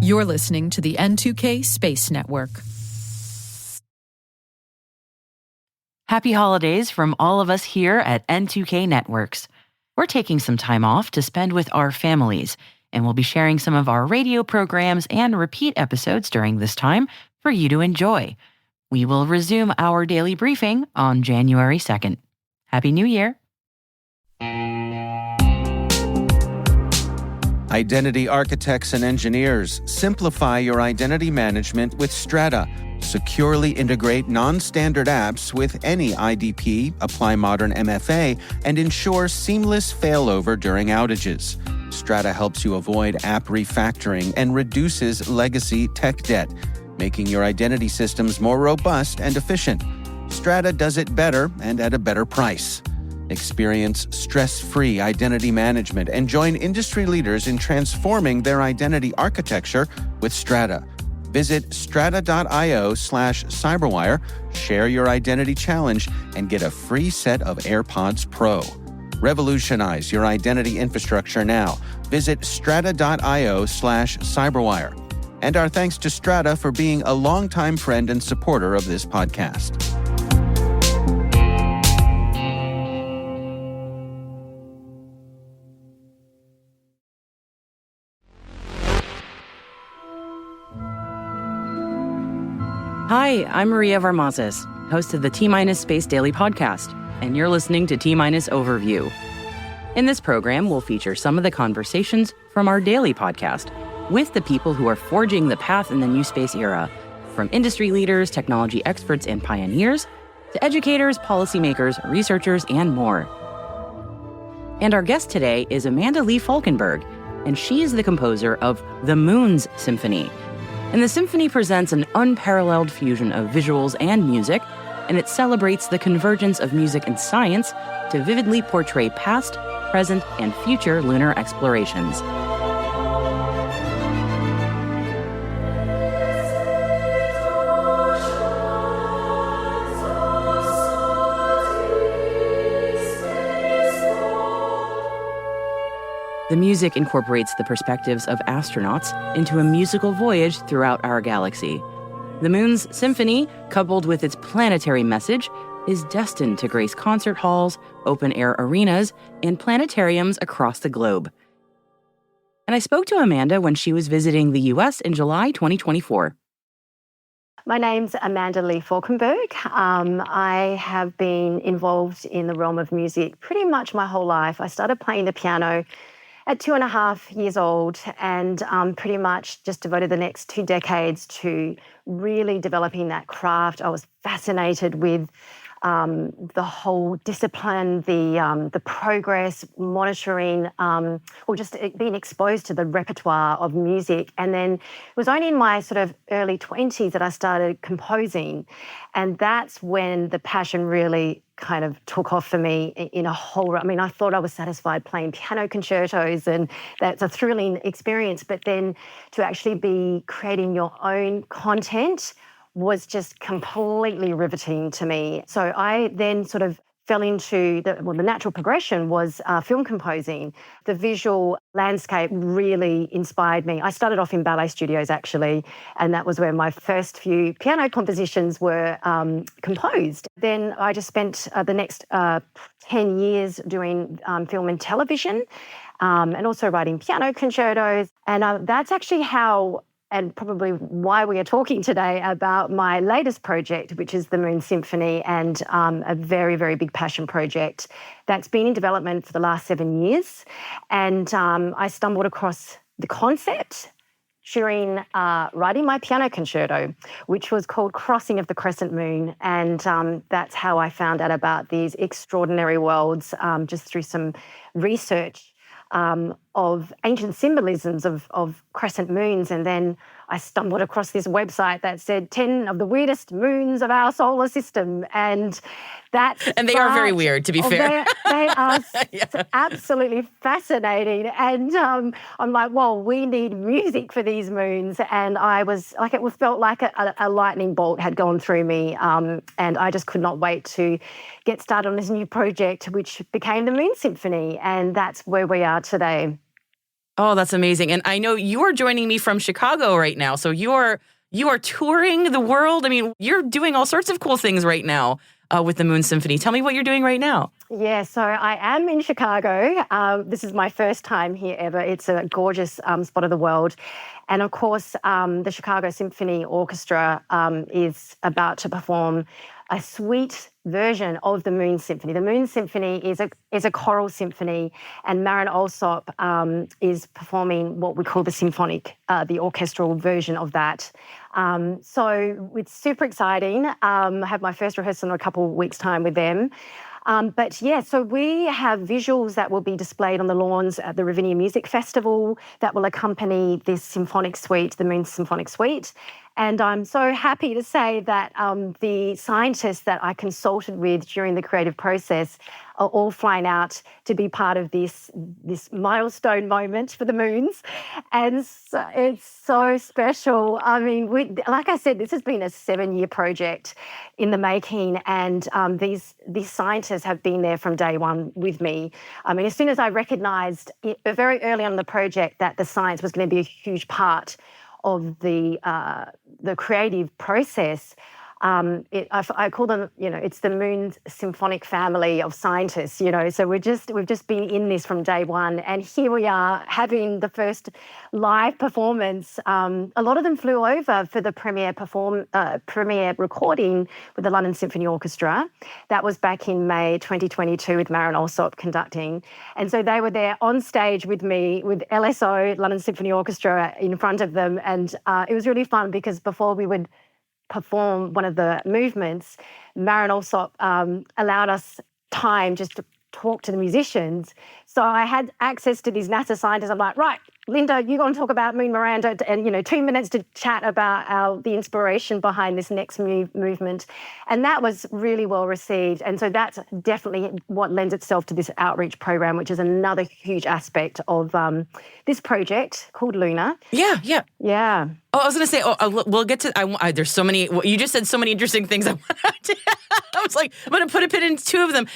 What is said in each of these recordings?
You're listening to the N2K Space Network. Happy holidays from all of us here at N2K Networks. We're taking some time off to spend with our families, and we'll be sharing some of our radio programs and repeat episodes during this time for you to enjoy. We will resume our daily briefing on January 2nd. Happy New Year! Identity architects and engineers, simplify your identity management with Strata. Securely integrate non-standard apps with any IDP, apply modern MFA, and ensure seamless failover during outages. Strata helps you avoid app refactoring and reduces legacy tech debt, making your identity systems more robust and efficient. Strata does it better and at a better price. Experience stress-free identity management and join industry leaders in transforming their identity architecture with Strata. Visit strata.io/cyberwire, share your identity challenge, and get a free set of AirPods Pro. Revolutionize your identity infrastructure now. Visit strata.io/cyberwire. And our thanks to Strata for being a longtime friend and supporter of this podcast. Hi, I'm Maria Varmazes, host of the T- Space Daily podcast, and you're listening to T- Overview. In this program, we'll feature some of the conversations from our daily podcast with the people who are forging the path in the new space era, from industry leaders, technology experts, and pioneers, to educators, policymakers, researchers, and more. And our guest today is Amanda Lee Falkenberg, and she is the composer of the MOONS Symphony. And the symphony presents an unparalleled fusion of visuals and music, and it celebrates the convergence of music and science to vividly portray past, present, and future lunar explorations. The music incorporates the perspectives of astronauts into a musical voyage throughout our galaxy. The Moon's Symphony, coupled with its planetary message, is destined to grace concert halls, open-air arenas, and planetariums across the globe. And I spoke to Amanda when she was visiting the U.S. in July 2024. My name's Amanda Lee Falkenberg. I have been involved in the realm of music pretty much my whole life. I started playing the piano at 2.5 years old, and pretty much just devoted the next 2 decades to really developing that craft. I was fascinated with the whole discipline, the progress, monitoring, or just being exposed to the repertoire of music. And then it was only in my sort of early 20s that I started composing. And that's when the passion really kind of took off for me in a whole... I mean, I thought I was satisfied playing piano concertos, and that's a thrilling experience. But then to actually be creating your own content was just completely riveting to me. So I then sort of fell into the natural progression was film composing. The visual landscape really inspired me. I started off in ballet studios, actually, and that was where my first few piano compositions were composed. Then I just spent the next 10 years doing film and television, and also writing piano concertos. And that's actually how, and probably why we are talking today about my latest project, which is the MOONS Symphony, and a very, very big passion project that's been in development for the last 7 years. And I stumbled across the concept during writing my piano concerto, which was called Crossing of the Crescent Moon. And that's how I found out about these extraordinary worlds, just through some research of ancient symbolisms of crescent moons. And then I stumbled across this website that said 10 of the weirdest moons of our solar system. And they are very weird, to be fair. They are absolutely fascinating. And I'm like, well, we need music for these moons. And I was like, it felt like a lightning bolt had gone through me. And I just could not wait to get started on this new project, which became the MOONS Symphony. And that's where we are today. Oh, that's amazing. And I know you are joining me from Chicago right now. So you are touring the world. I mean, you're doing all sorts of cool things right now with the Moons Symphony. Tell me what you're doing right now. Yeah, so I am in Chicago. This is my first time here ever. It's a gorgeous spot of the world. And of course, the Chicago Symphony Orchestra is about to perform a suite version of the Moons Symphony. The Moons Symphony is a choral symphony, and Maren Alsop is performing what we call the symphonic, the orchestral version of that. So it's super exciting. I have my first rehearsal in a couple of weeks' time with them. But yeah, so we have visuals that will be displayed on the lawns at the Ravinia Music Festival that will accompany this symphonic suite, the Moons Symphonic Suite. And I'm so happy to say that the scientists that I consulted with during the creative process are all flying out to be part of this milestone moment for the Moons. And so, it's so special. I mean, like I said, this has been a 7-year project in the making, and these scientists have been there from day one with me. I mean, as soon as I recognised very early on in the project that the science was going to be a huge part of the creative process, I call them, it's the Moons Symphonic family of scientists, So we've just been in this from day one, and here we are having the first live performance. A lot of them flew over for the premiere recording with the London Symphony Orchestra. That was back in May 2022 with Maren Alsop conducting, and so they were there on stage with me with LSO, London Symphony Orchestra, in front of them, and it was really fun because before we would perform one of the movements, Maren Alsop allowed us time just to talk to the musicians. So I had access to these NASA scientists. I'm like, right, Linda, you're going to talk about Moon Miranda, and 2 minutes to chat about the inspiration behind this next movement. And that was really well received. And so that's definitely what lends itself to this outreach program, which is another huge aspect of this project called Luna. Yeah. Oh, I was going to say, we'll get to, there's so many, you just said so many interesting things. I was like, I'm going to put a pin in 2 of them.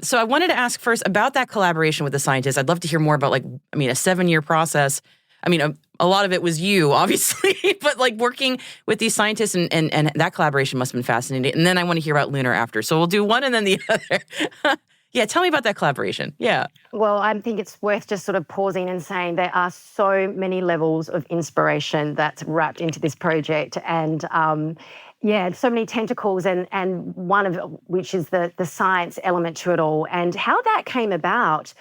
So I wanted to ask first about that collaboration with the scientists. I'd love to hear more about, a 7-year process. I mean, a lot of it was you, obviously, but working with these scientists and that collaboration must have been fascinating. And then I want to hear about Lunar after. So we'll do one and then the other. Yeah, tell me about that collaboration. Yeah. Well, I think it's worth just sort of pausing and saying there are so many levels of inspiration that's wrapped into this project, and so many tentacles, and one of which is the science element to it all. And how that came about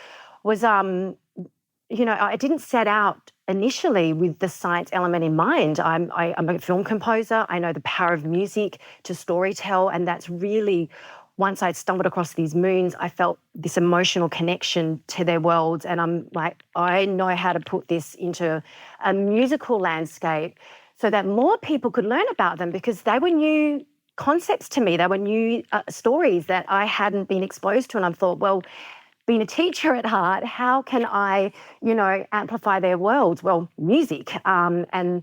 was, I didn't set out initially with the science element in mind. I'm a film composer. I know the power of music to storytell, and that's really, once I'd stumbled across these moons, I felt this emotional connection to their worlds. And I'm like, I know how to put this into a musical landscape so that more people could learn about them, because they were new concepts to me. They were new stories that I hadn't been exposed to. And I thought, well, being a teacher at heart, how can I, amplify their worlds? Well, music and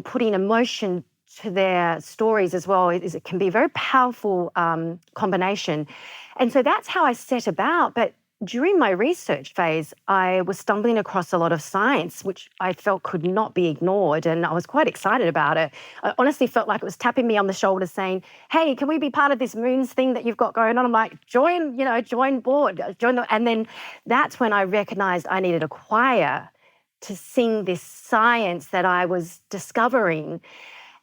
putting emotion to their stories as well, it can be a very powerful combination. And so that's how I set about. But during my research phase, I was stumbling across a lot of science, which I felt could not be ignored. And I was quite excited about it. I honestly felt like it was tapping me on the shoulder saying, hey, can we be part of this Moons thing that you've got going on? I'm like, join board. And then that's when I recognized I needed a choir to sing this science that I was discovering.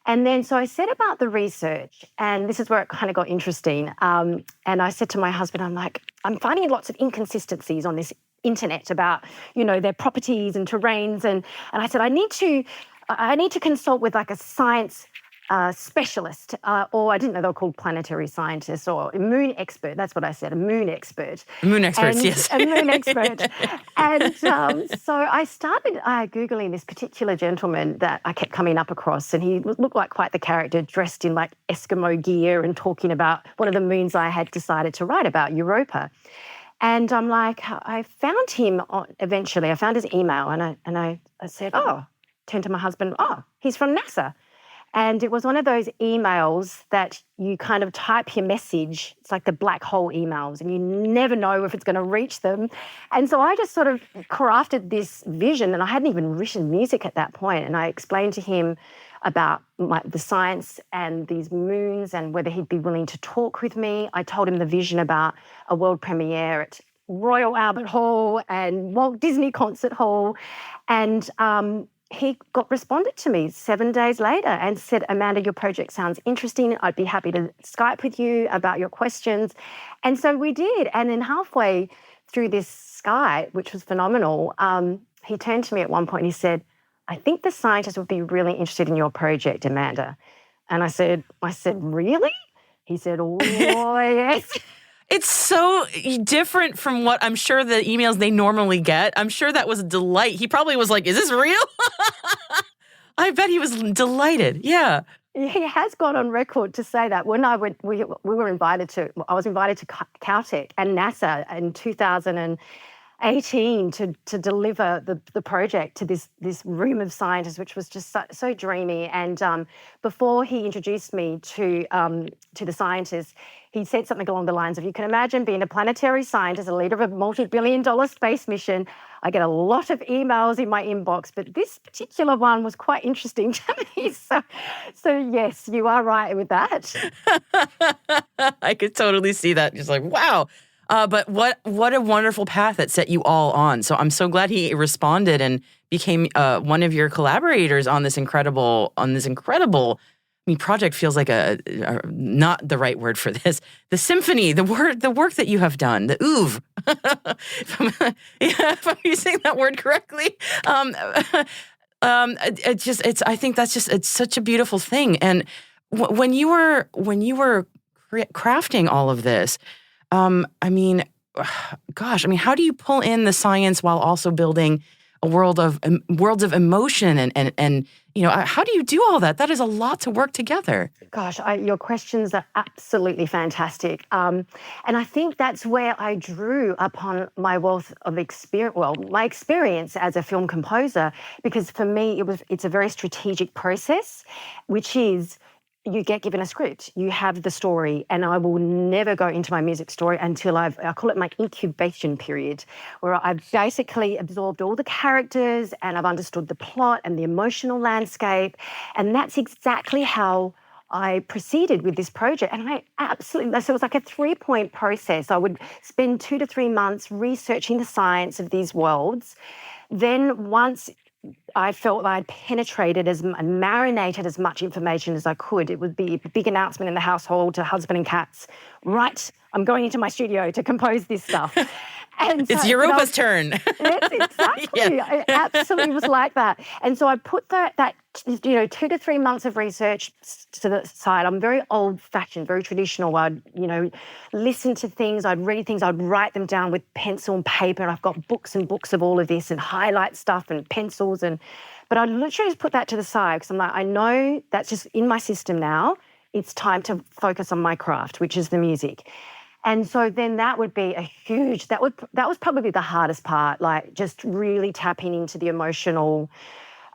And then so I set about the research, and this is where it kind of got interesting. And I said to my husband, I'm like, I'm finding lots of inconsistencies on this internet about, their properties and terrains. And I said, I need to consult with a science specialist, or I didn't know they were called planetary scientists, or a moon expert. That's what I said, a moon expert. Moon experts, yes. A moon expert. And so I started Googling this particular gentleman that I kept coming up across, and he looked like quite the character, dressed in Eskimo gear and talking about one of the moons I had decided to write about, Europa. And I'm like, I found him eventually. I found his email, and I said, turned to my husband, he's from NASA. And it was one of those emails that you kind of type your message. It's like the black hole emails, and you never know if it's going to reach them. And so I just sort of crafted this vision, and I hadn't even written music at that point. And I explained to him about the science and these moons and whether he'd be willing to talk with me. I told him the vision about a world premiere at Royal Albert Hall and Walt Disney Concert Hall. And he responded to me 7 days later and said, Amanda, your project sounds interesting. I'd be happy to Skype with you about your questions. And so we did. And then halfway through this Skype, which was phenomenal, he turned to me at one point and he said, I think the scientists would be really interested in your project, Amanda. And I said, really? He said, oh, yes. It's so different from what I'm sure the emails they normally get. I'm sure that was a delight. He probably was like, is this real? I bet he was delighted. Yeah. He has gone on record to say that when I went, I was invited to Caltech and NASA in 2018 to deliver the project to this room of scientists, which was just so dreamy. And before he introduced me to the scientists, he said something along the lines of, you can imagine being a planetary scientist, a leader of a multi-billion-dollar space mission. I get a lot of emails in my inbox, but this particular one was quite interesting to me. So yes, you are right with that. I could totally see that. Just like, wow. But what a wonderful path that set you all on. So I'm so glad he responded and became one of your collaborators on this incredible. I mean, project feels like a not the right word for this. The symphony, the work that you have done, the oeuvre. if I'm using that word correctly, it's such a beautiful thing. And when you were crafting all of this, how do you pull in the science while also building a worlds of emotion and how do you do all that? That is a lot to work together. Gosh, your questions are absolutely fantastic. And I think that's where I drew upon my wealth of experience, my experience as a film composer, because for me, it's a very strategic process, which is you get given a script, you have the story, and I will never go into my music story until I call it my incubation period, where I've basically absorbed all the characters and I've understood the plot and the emotional landscape. And that's exactly how I proceeded with this project. And so it was like a 3-point process. I would spend 2 to 3 months researching the science of these worlds. Then once I felt I'd penetrated and marinated as much information as I could, it would be a big announcement in the household to husband and cats. Right, I'm going into my studio to compose this stuff. And it's Europa's turn. Yes, exactly. Yeah. It absolutely was like that. And so I put that 2 to 3 months of research to the side. I'm very old-fashioned, very traditional. I'd, listen to things, I'd read things, I'd write them down with pencil and paper. And I've got books and books of all of this and highlight stuff and pencils. But I literally just put that to the side because I'm like, I know that's just in my system now. It's time to focus on my craft, which is the music. And so then that would be that was probably the hardest part, like just really tapping into the emotional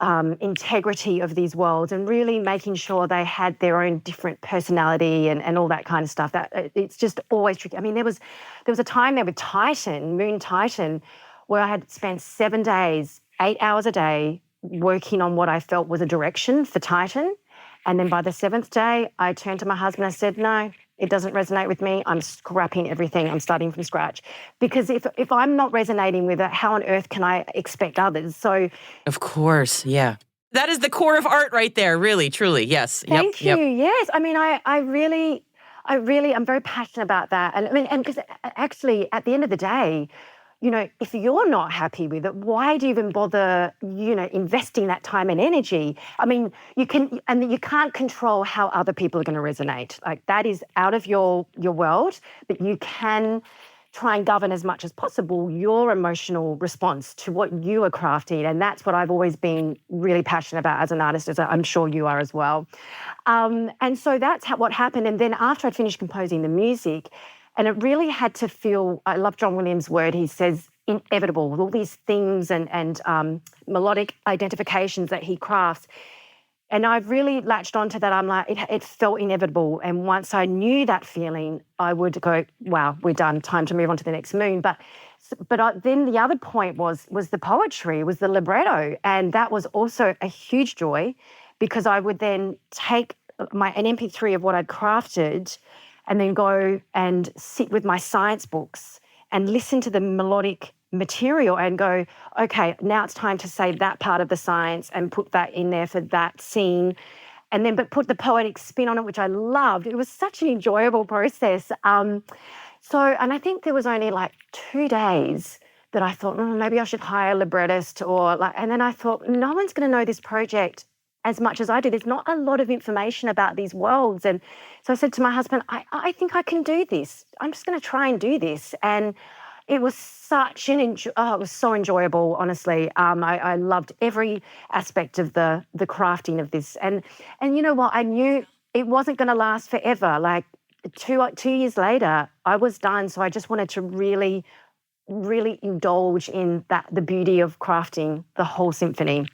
integrity of these worlds and really making sure they had their own different personality and all that kind of stuff. That it's just always tricky. I mean, there was a time there with Moon Titan, where I had spent 7 days, 8 hours a day working on what I felt was a direction for Titan. And then by the 7th day, I turned to my husband and I said, no, it doesn't resonate with me. I'm scrapping everything. I'm starting from scratch. Because if I'm not resonating with it, how on earth can I expect others? So, of course, yeah. That is the core of art right there, really, truly, yes. Thank you, yes. I mean, I really, I'm very passionate about that. And I mean, and because actually, at the end of the day, if you're not happy with it, why do you even bother, investing that time and energy? I mean, you can't control how other people are going to resonate. Like that is out of your world, but you can try and govern as much as possible your emotional response to what you are crafting. And that's what I've always been really passionate about as an artist, as I'm sure you are as well. And so that's what happened. And then after I'd finished composing the music, and it really had to feel, I love John Williams' word, he says inevitable, with all these themes and melodic identifications that he crafts. I've really latched onto that. I'm like, it felt inevitable. And once I knew that feeling, I would go, wow, we're done. Time to move on to the next moon. But then the other point was the poetry, was the libretto. And that was also a huge joy, because I would then take an MP3 of what I'd crafted and then go and sit with my science books and listen to the melodic material and go, okay, now it's time to say that part of the science and put that in there for that scene. And then but put the poetic spin on it, which I loved. It was such an enjoyable process. And I think there was only like 2 days that I thought, maybe I should hire a librettist and then I thought, no one's going to know this project as much as I do. There's not a lot of information about these worlds. And so I said to my husband, I think I can do this. I'm just going to try and do this. And it was such it was so enjoyable, honestly. I loved every aspect of the crafting of this. And you know what? I knew it wasn't going to last forever. Like 2 years later, I was done. So I just wanted to really, really indulge in the beauty of crafting the whole symphony.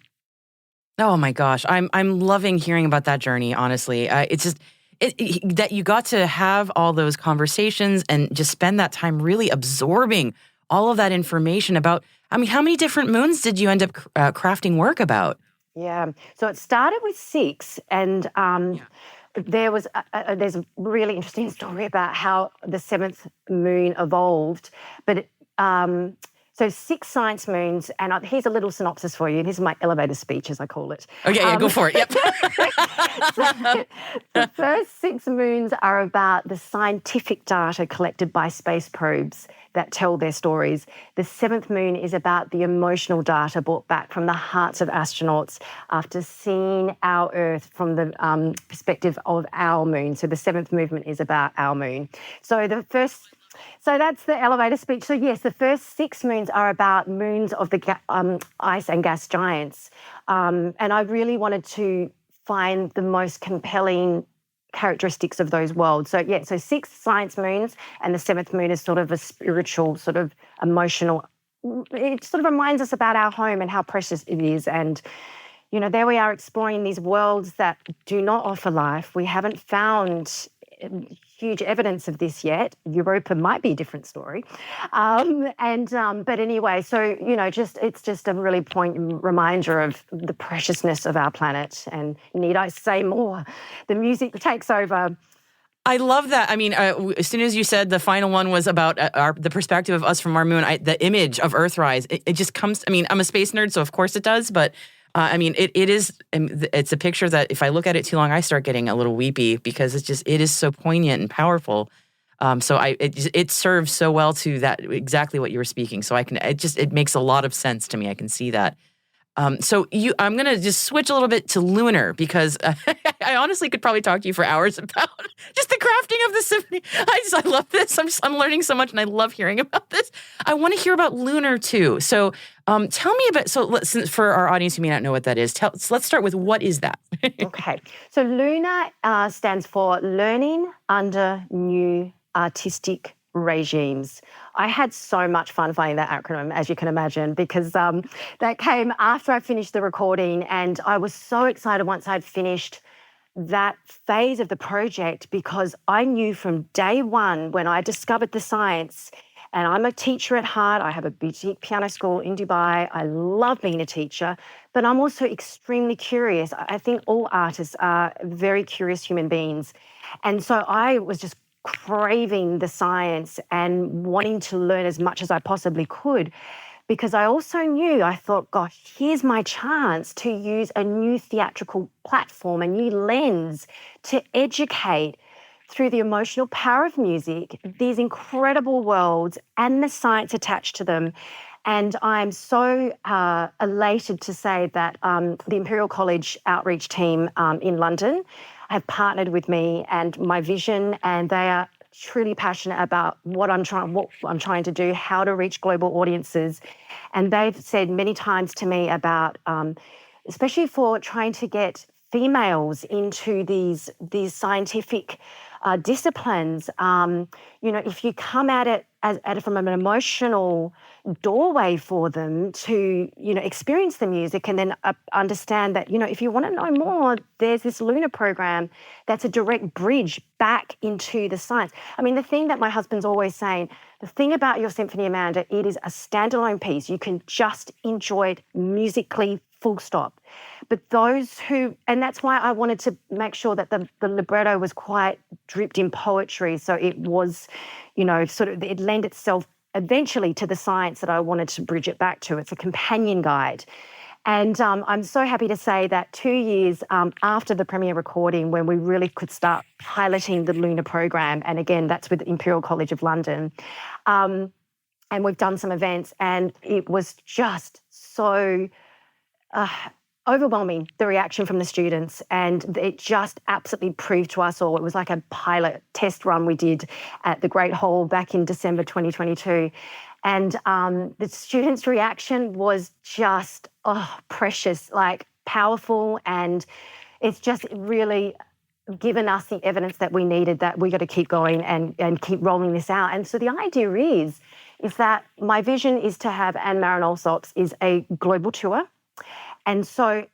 Oh my gosh, I'm loving hearing about that journey, honestly. It's just that you got to have all those conversations and just spend that time really absorbing all of that information about, how many different moons did you end up crafting work about? Yeah, so it started with 6, and there's a really interesting story about how the 7th moon evolved, but so 6 science moons, and here's a little synopsis for you. This is my elevator speech, as I call it. Okay, yeah, go for it. Yep. So the first 6 moons are about the scientific data collected by space probes that tell their stories. The 7th moon is about the emotional data brought back from the hearts of astronauts after seeing our Earth from the perspective of our moon. So the 7th movement is about our moon. So that's the elevator speech. So yes, the first 6 moons are about moons of the ice and gas giants. And I really wanted to find the most compelling characteristics of those worlds. So 6 science moons, and the 7th moon is sort of a spiritual, sort of emotional. It sort of reminds us about our home and how precious it is. And, there we are exploring these worlds that do not offer life. We haven't found huge evidence of this yet. Europa might be a different story. But anyway, so, it's just a really reminder of the preciousness of our planet. And need I say more? The music takes over. I love that. As soon as you said the final one was about the perspective of us from our moon, the image of Earthrise, it just comes, I'm a space nerd, so of course it does, but it's a picture that if I look at it too long, I start getting a little weepy, because it is so poignant and powerful. It serves so well to that, exactly what you were speaking. So it makes a lot of sense to me. I can see that. I'm going to just switch a little bit to lunar, because I honestly could probably talk to you for hours about just the crafting of the symphony. I love this. I'm learning so much, and I love hearing about this. I want to hear about lunar too. So tell me about, for our audience who may not know what that is, let's start with, what is that? Okay. So lunar stands for Learning Under New Artistic Regimes. I had so much fun finding that acronym, as you can imagine, because that came after I finished the recording, and I was so excited once I'd finished that phase of the project, because I knew from day one, when I discovered the science, and I'm a teacher at heart. I have a boutique piano school in Dubai. I love being a teacher, but I'm also extremely curious. I think all artists are very curious human beings. And so I was just craving the science and wanting to learn as much as I possibly could, because I also knew, I thought, gosh, here's my chance to use a new theatrical platform, a new lens to educate through the emotional power of music, these incredible worlds and the science attached to them. And I'm so elated to say that the Imperial College outreach team in London have partnered with me and my vision, and they are truly passionate about what I'm trying to do, how to reach global audiences. And they've said many times to me about, especially for trying to get females into these scientific disciplines, if you come at it from an emotional doorway for them to, experience the music and then understand that, if you want to know more, there's this lunar program that's a direct bridge back into the science. I mean, the thing that my husband's always saying, the thing about your symphony, Amanda, it is a standalone piece. You can just enjoy it musically, full stop. But and that's why I wanted to make sure that the libretto was quite dripped in poetry. So it was, it lent itself eventually to the science that I wanted to bridge it back to. It's a companion guide. And I'm so happy to say that 2 years after the premiere recording, when we really could start piloting the lunar program, and again, that's with Imperial College of London, and we've done some events, and it was just so overwhelming, the reaction from the students, and it just absolutely proved to us all. It was like a pilot test run we did at the Great Hall back in December 2022. And the students' reaction was just, precious, like powerful, and it's just really given us the evidence that we needed, that we got to keep going and keep rolling this out. And so the idea is that my vision is to have, and Marin Alsop's is a global tour. And so,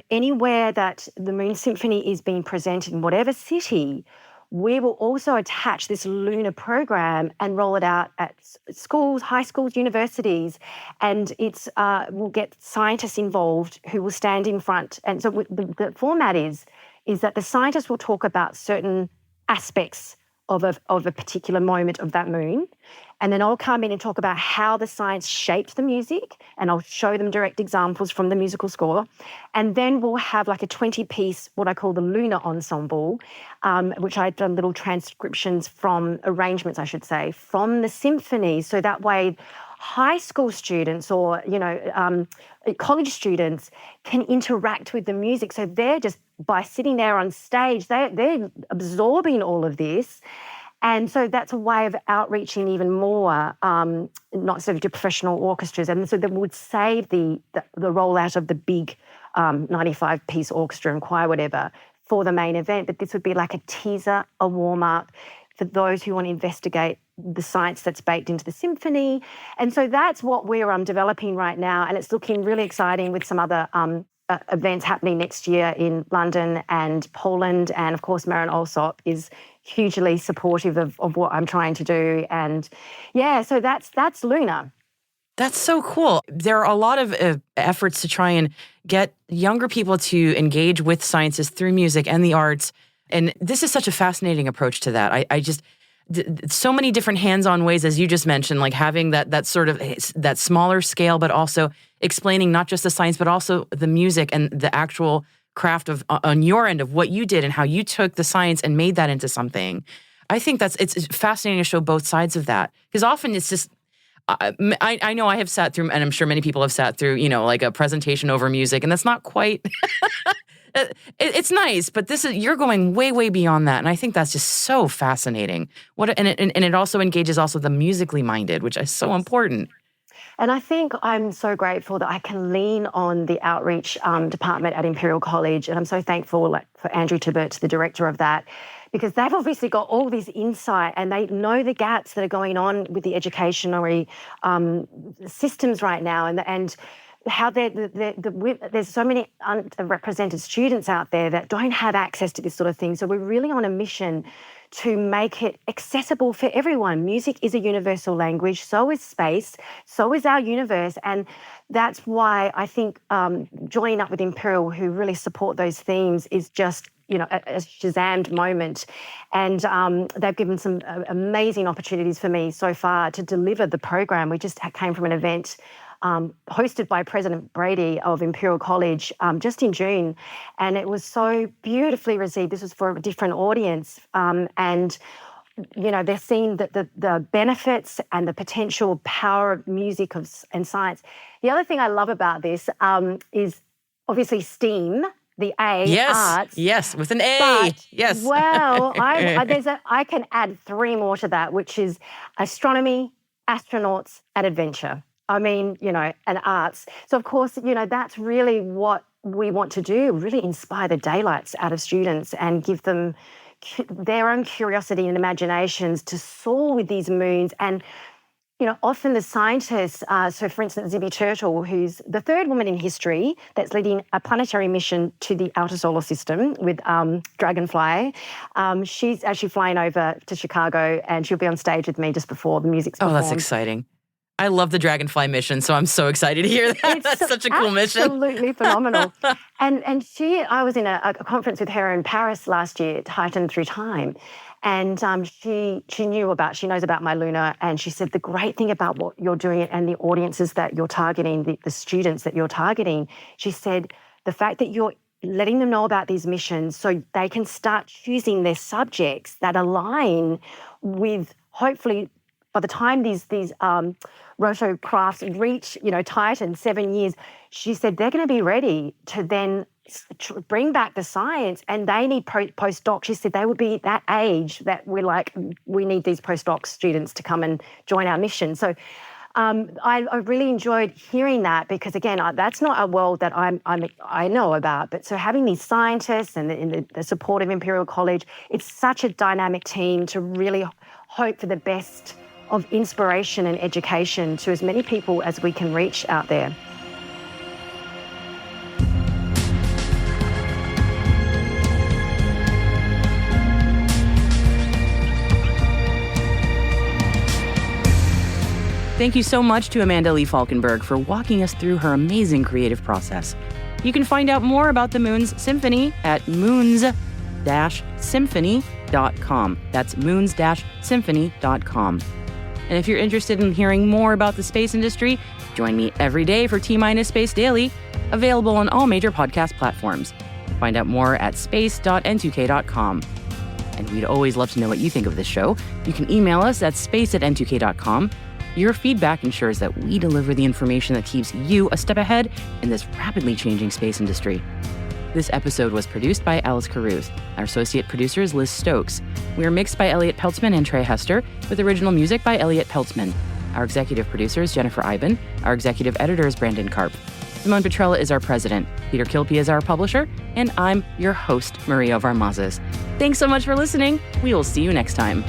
anywhere that the Moons Symphony is being presented in whatever city, we will also attach this lunar program and roll it out at schools, high schools, universities, and we'll get scientists involved who will stand in front. And so the format is that the scientists will talk about certain aspects of a particular moment of that moon. And then I'll come in and talk about how the science shaped the music, and I'll show them direct examples from the musical score. And then we'll have like a 20-piece, what I call the lunar ensemble, which I've done little transcriptions from, arrangements, I should say, from the symphony. So that way high school students or, college students can interact with the music. So they're just, by sitting there on stage, they're absorbing all of this. And so that's a way of outreaching even more, not sort of to professional orchestras. And so that would save the rollout of the big 95-piece orchestra and choir, whatever, for the main event. But this would be like a teaser, a warm-up for those who want to investigate the science that's baked into the symphony. And so that's what we're developing right now. And it's looking really exciting with some other events happening next year in London and Poland. And of course, Marin Alsop is hugely supportive of what I'm trying to do. And yeah, so that's Luna. That's so cool. There are a lot of efforts to try and get younger people to engage with sciences through music and the arts. And this is such a fascinating approach to that. I just, so many different hands-on ways, as you just mentioned, like having that sort of, that smaller scale, but also explaining not just the science, but also the music and the actual craft of, on your end, of what you did and how you took the science and made that into something. I think it's fascinating to show both sides of that. Because often it's just, I know I have sat through, and I'm sure many people have sat through, like a presentation over music, and that's not quite, it's nice, but you're going way, way beyond that. And I think that's just so fascinating. And it also engages also the musically minded, which is so important. And I think I'm so grateful that I can lean on the outreach department at Imperial College. And I'm so thankful for Andrew Tibbert, the director of that, because they've obviously got all this insight and they know the gaps that are going on with the educational systems right now, and how there's so many underrepresented students out there that don't have access to this sort of thing. So we're really on a mission to make it accessible for everyone. Music is a universal language, so is space, so is our universe. And that's why I think joining up with Imperial, who really support those themes, is just, a Shazammed moment. And they've given some amazing opportunities for me so far to deliver the program. We just came from an event hosted by President Brady of Imperial College just in June, and it was so beautifully received. This was for a different audience, and they're seeing the benefits and the potential power of music and science. The other thing I love about this is obviously STEAM. The A, arts. Yes, with an A. But, yes. Well, I can add 3 more to that, which is astronomy, astronauts, and adventure. I mean, and arts. So, of course, that's really what we want to do, really inspire the daylights out of students and give them their own curiosity and imaginations to soar with these moons and often the scientists, so for instance, Zibby Turtle, who's the third woman in history that's leading a planetary mission to the outer solar system with Dragonfly. She's actually flying over to Chicago, and she'll be on stage with me just before the music's performed. Oh, that's exciting. I love the Dragonfly mission, so I'm so excited to hear that. That's such a cool mission. Absolutely phenomenal. And I was in a conference with her in Paris last year, Titan Through Time. And she knows about My Luna, and she said the great thing about what you're doing and the audiences that you're targeting, the students that you're targeting, she said the fact that you're letting them know about these missions so they can start choosing their subjects that align with, hopefully, by the time these rotorcrafts reach, Titan, 7 years, she said they're going to be ready to then bring back the science, and they need postdocs. She said they would be that age that we're like, we need these postdoc students to come and join our mission. So I really enjoyed hearing that, because again, that's not a world that I know about. But so having these scientists and the support of Imperial College, it's such a dynamic team to really hope for the best of inspiration and education to as many people as we can reach out there. Thank you so much to Amanda Lee Falkenberg for walking us through her amazing creative process. You can find out more about the Moons Symphony at moons-symphony.com. That's moons-symphony.com. And if you're interested in hearing more about the space industry, join me every day for T-Minus Space Daily, available on all major podcast platforms. Find out more at space.n2k.com. And we'd always love to know what you think of this show. You can email us at space@n2k.com. Your feedback ensures that we deliver the information that keeps you a step ahead in this rapidly changing space industry. This episode was produced by Alice Caruth. Our associate producer is Liz Stokes. We are mixed by Elliot Peltzman and Trey Hester, with original music by Elliot Peltzman. Our executive producer is Jennifer Iben. Our executive editor is Brandon Karp. Simone Petrella is our president. Peter Kilpie is our publisher. And I'm your host, Maria Varmazes. Thanks so much for listening. We will see you next time.